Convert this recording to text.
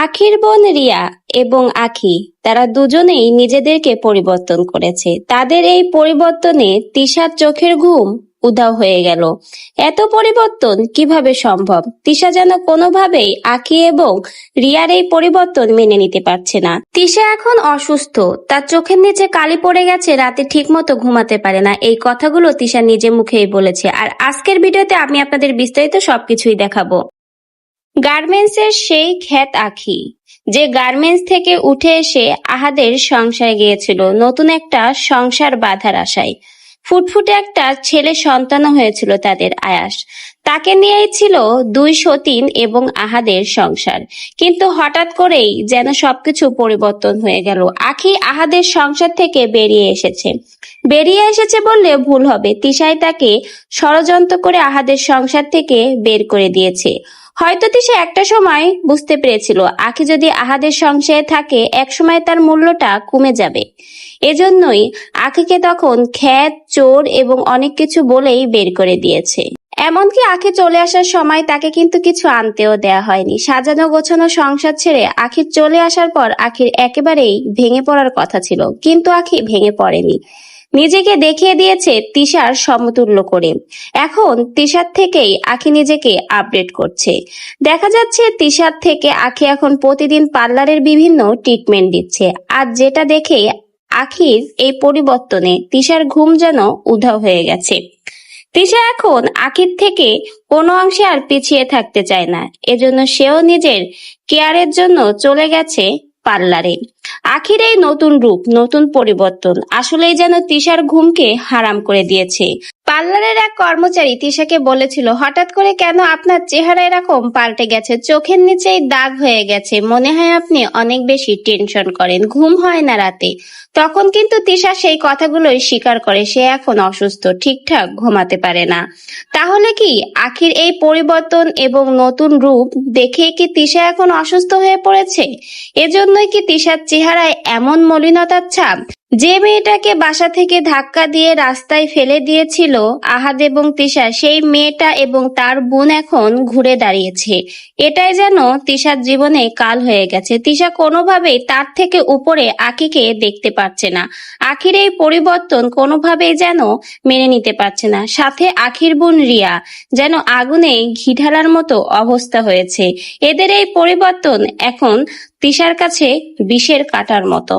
আখির বোন রিয়া এবং আখি তারা দুজনেই নিজেদেরকে পরিবর্তন করেছে। তাদের এই পরিবর্তনে তিশার চোখের ঘুম উধাও হয়ে গেল। এত পরিবর্তন কিভাবে সম্ভব? তিশা যেন কোনোভাবেই আখি এবং রিয়ার এই পরিবর্তন মেনে নিতে পারছে না। তিশা এখন অসুস্থ, তার চোখের নিচে কালি পড়ে গেছে, রাতে ঠিক মতো ঘুমাতে পারে না। এই কথাগুলো তিশা নিজে মুখেই বলেছে। আর আজকের ভিডিওতে আমি আপনাদের বিস্তারিত সবকিছুই দেখাবো। গার্মেন্টসের সেই খ্যাত আখি, যে গার্মেন্টস থেকে উঠে এসে আহাদের সংসারে গিয়েছিল নতুন একটা সংসার বাঁধার আশায়। ফুটফুটে একটা ছেলে সন্তানও হয়েছিল তাদের, আয়াস। তাকে নিয়েই ছিল দুই সতীন এবং আহাদের সংসার। কিন্তু হঠাৎ করেই যেন সবকিছু পরিবর্তন হয়ে গেল। আখি আহাদের সংসার থেকে বেরিয়ে এসেছে বললে ভুল হবে। তিশাই তাকে ষড়যন্ত্র করে আহাদের সংসার থেকে বের করে দিয়েছে। হয়তো তিশা একটা সময় বুঝতে পেরেছিল আখি যদি আহাদের সংসারে থাকে একসময় তার মূল্যটা কমে যাবে। এজন্যই আখিকে তখন খ্যাত, চোর এবং অনেক কিছু বলেই বের করে দিয়েছে। এমনকি আখি চলে আসার সময় তাকে কিন্তু কিছু আনতেও দেয়া হয়নি। সাজানো গোছানো সংসার ছেড়ে আখির চলে আসার পর আখির একেবারেই ভেঙে পড়ার কথা ছিল, কিন্তু আখি ভেঙে পড়েনি। নিজেকে দেখিয়ে দিয়েছে তিশার সমতুল্য করে। এখন তিশার থেকেই আখি নিজেকে আপডেট করছে। দেখা যাচ্ছে তিশার থেকে আখি এখন প্রতিদিন পার্লারের বিভিন্ন ট্রিটমেন্ট দিচ্ছে। আর যেটা দেখে আখির এই পরিবর্তনে তিশার ঘুম যেন উধাও হয়ে গেছে। তিশা এখন আখির থেকে কোনো অংশে আর পিছিয়ে থাকতে চায় না। এজন্য সেও নিজের কেয়ারের জন্য চলে গেছে পার্লারে। আখির এই নতুন রূপ, নতুন পরিবর্তন আসলেই যেন তিশার ঘুমকে হারাম করে দিয়েছে। পার্লারের এক কর্মচারী তিশাকে বলেছিল, হঠাৎ করে কেন আপনার চেহারা এরকম পাল্টে গেছে, চোখের নিচেই দাগ হয়ে গেছে, মনে হয় আপনি অনেক বেশি টেনশন করেন, ঘুম হয় না রাতে। তখন কিন্তু তিশা সেই কথাগুলোই স্বীকার করে সে এখন অসুস্থ, ঠিকঠাক ঘুমাতে পারে না। তাহলে কি আখির এই পরিবর্তন এবং নতুন রূপ দেখে কি তিশা এখন অসুস্থ হয়ে পড়েছে? এজন্যই কি তিশার চেহারায় এমন মলিনতার ছাপ? যে মেয়েটাকে বাসা থেকে ধাক্কা দিয়ে রাস্তায় ফেলে দিয়েছিল আহাদ এবং তিশা, সেই মেয়েটা এবং তার বোন এখন ঘুরে দাঁড়িয়েছে। এটাই যেন তিশার জীবনে কাল হয়ে গেছে। তিশা কোনোভাবেই তার থেকে উপরে আখিকে দেখতে পারছে না। আখির এই পরিবর্তন কোনোভাবেই যেন মেনে নিতে পারছে না। সাথে আখির বোন রিয়া যেন আগুনে ঘি ঢালার মতো অবস্থা হয়েছে। এদের এই পরিবর্তন এখন তিশার কাছে বিষের কাঁটার মতো।